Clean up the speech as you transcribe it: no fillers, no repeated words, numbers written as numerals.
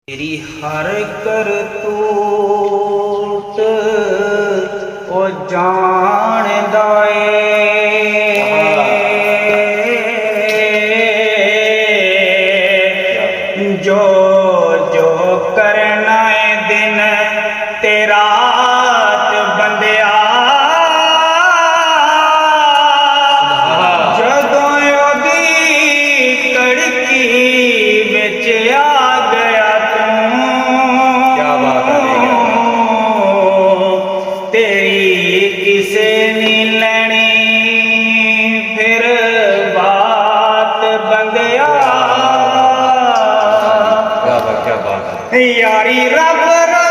तेरी हर करतूत ओ जानदा ए जो जो करना है दिन ते रात बंदिया जदों ओदी कड़की विच आ गया क्या बात है तेरी किसे नी लेनी फिर बात बंदिया क्या बात है यारी रब